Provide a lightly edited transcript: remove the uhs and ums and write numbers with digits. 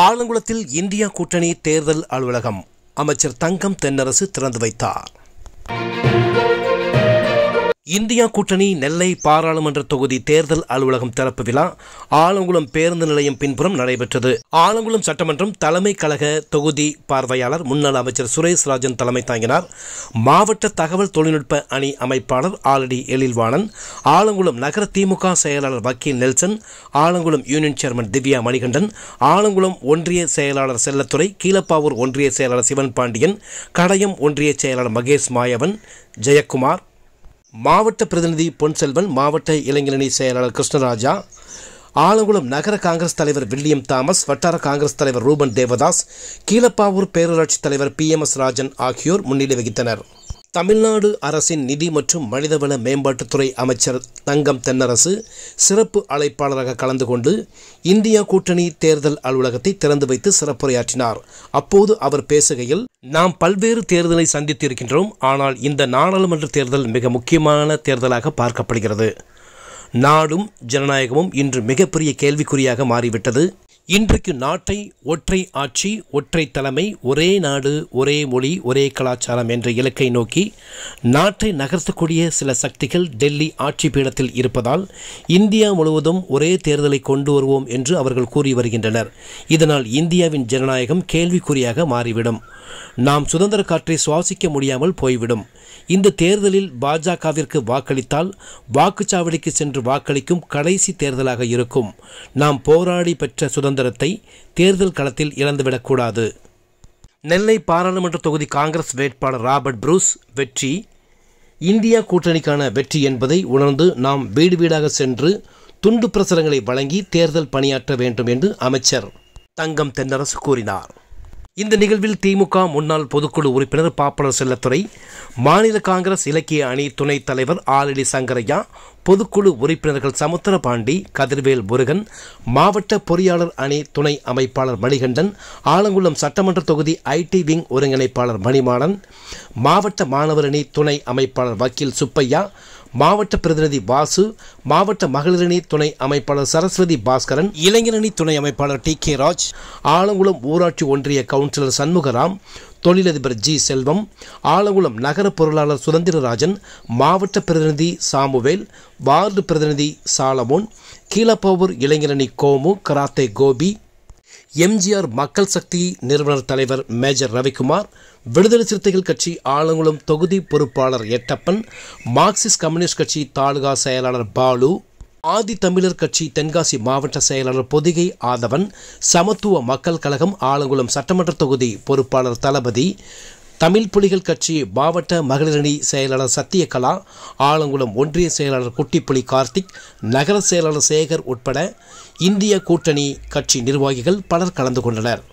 ஆலங்குளத்தில் India கூட்டணி தேர்தல் அலுவலகம் அமைச்சர் தங்கம் தென்னரசு திறந்து வைத்தார். இந்தியா கூட்டணி நெல்லை பாராளுமன்ற தொகுதி தேர்தல் அலுவலகம் திறப்பு விழா ஆலங்குளம் பேருந்து நிலையம் பின்புறம் நடைபெற்றது. ஆலங்குளம் சட்டமன்றம் தலைமை கழக தொகுதி பார்வையாளர் முன்னாள் அமைச்சர் சுரேஷ் ராஜன் தலைமை தாங்கினார். மாவட்ட தகவல் தொழில்நுட்ப அணி அமைப்பாளர் ஆலடி எழில்வாணன், ஆலங்குளம் நகர திமுக செயலாளர் வக்கீல் Nelson, Alangulam union chairman Divya Manikandan, Alangulam ஒன்றிய செயலாளர் செல்லத்துறை, கீழப்பாவூர் ஒன்றிய செயலாளர் சிவன் பாண்டியன், கடையம் ஒன்றிய செயலாளர் மகேஷ் மாயவன், ஜெயக்குமார், மாவட்ட பிரதிநிதி பொன்செல்வன், மாவட்ட இளைஞரணி செயலாளர் கிருஷ்ணராஜா, ஆலங்குளம் நகர காங்கிரஸ் தலைவர் வில்லியம் தாமஸ், வட்டார காங்கிரஸ் தலைவர் ரூபன் தேவதாஸ், கீழப்பாவூர் பேரூராட்சி தலைவர் PMS ராஜன் ஆகியோர் முன்னிலை வகித்தனர். தமிழ்நாடு அரசின் நிதி மற்றும் மனிதவள மேம்பாட்டுத்துறை அமைச்சர் தங்கம் தென்னரசு சிறப்பு அழைப்பாளராக கலந்து கொண்டு இந்தியா கூட்டணி தேர்தல் அலுவலகத்தை திறந்து வைத்து சிறப்புரையாற்றினார். அப்போது அவர் பேசுகையில், நாம் பல்வேறு தேர்தலை சந்தித்திருக்கின்றோம். ஆனால் இந்த நாடாளுமன்ற தேர்தல் மிக முக்கியமான தேர்தலாக பார்க்கப்படுகிறது. நாடும் ஜனநாயகமும் இன்று மிகப்பெரிய கேள்விக்குறியாக மாறிவிட்டது. இன்றைக்கு நாட்டை ஒற்றை ஆட்சி, ஒற்றை தலைமை, ஒரே நாடு, ஒரே மொழி, ஒரே கலாச்சாரம் என்ற இலக்கை நோக்கி நாட்டை நகர்த்தக்கூடிய சில சக்திகள் டெல்லி ஆட்சி பீடத்தில் இருப்பதால் இந்தியா முழுவதும் ஒரே தேர்தலை கொண்டு வருவோம் என்று அவர்கள் கூறி வருகின்றனர். இதனால் இந்தியாவின் ஜனநாயகம் கேள்விக்குறியாக மாறிவிடும். நாம் சுதந்திர காற்றை சுவாசிக்க முடியாமல் போய்விடும். இந்த தேர்தலில் பாஜகவிற்கு வாக்களித்தால் வாக்குச்சாவடிக்கு சென்று வாக்களிக்கும் கடைசி தேர்தலாக இருக்கும். நாம் போராடி பெற்ற சுதந்திரத்தை தேர்தல் களத்தில் இழந்துவிடக்கூடாது. நெல்லை பாராளுமன்ற தொகுதி காங்கிரஸ் வேட்பாளர் ராபர்ட் புரூஸ் வெற்றி இந்தியா கூட்டணிக்கான வெற்றி என்பதை உணர்ந்து நாம் வீடு வீடாக சென்று துண்டு பிரசுரங்களை வழங்கி தேர்தல் பணியாற்ற வேண்டும் என்று அமைச்சர் தங்கம் தென்னரசு கூறினார். இந்த நிகழ்வில் திமுக முன்னாள் பொதுக்குழு உறுப்பினர் பாப்பலர் செல்லத்துறை, மாநில காங்கிரஸ் இலக்கிய அணி துணைத் தலைவர் ஆலடி சங்கரையா, பொதுக்குழு உறுப்பினர்கள் சமுத்திரபாண்டி, கதிர்வேல் முருகன், மாவட்ட பொறியாளர் அணி துணை அமைப்பாளர் மணிகண்டன், ஆலங்குளம் சட்டமன்ற தொகுதி IT விங் ஒருங்கிணைப்பாளர் மணிமாறன், மாவட்ட மாணவர் அணி துணை அமைப்பாளர் வக்கீல் சுப்பையா, மாவட்ட பிரதிநிதி வாசு, மாவட்ட மகளிரணி துணை அமைப்பாளர் சரஸ்வதி பாஸ்கரன், இளைஞரணி துணை அமைப்பாளர் TK ராஜ், ஆலங்குளம் ஊராட்சி ஒன்றிய கவுன்சிலர் சண்முகராம், தொழிலதிபர் G செல்வம், ஆலங்குளம் நகர பொருளாளர் சுதந்திரராஜன், மாவட்ட பிரதிநிதி சாமுவேல், வார்டு பிரதிநிதி சாலமோன், கீழப்பாவூர் இளைஞரணி கோமு, கராத்தே கோபி, MGR மக்கள் சக்தி நிறுவனர் தலைவர் மேஜர் ரவிக்குமார், விடுதலை சிறுத்தைகள் கட்சி ஆலங்குளம் தொகுதி பொறுப்பாளர் எட்டப்பன், மார்க்சிஸ்ட் கம்யூனிஸ்ட் கட்சி தாலுகா செயலாளர் பாலு, ஆதி தமிழர் கட்சி தென்காசி மாவட்ட செயலாளர் பொதிகை ஆதவன், சமத்துவ மக்கள் கழகம் ஆலங்குளம் சட்டமன்ற தொகுதி பொறுப்பாளர் தளபதி, தமிழ் புலிகள் கட்சி மாவட்ட மகளிரணி செயலாளர் சத்தியகலா, ஆலங்குளம் ஒன்றிய செயலாளர் குட்டிப்புலி கார்த்திக், நகர செயலாளர் சேகர் உட்பட இந்திய கூட்டணி கட்சி நிர்வாகிகள் பலர் கலந்து கொண்டனர்.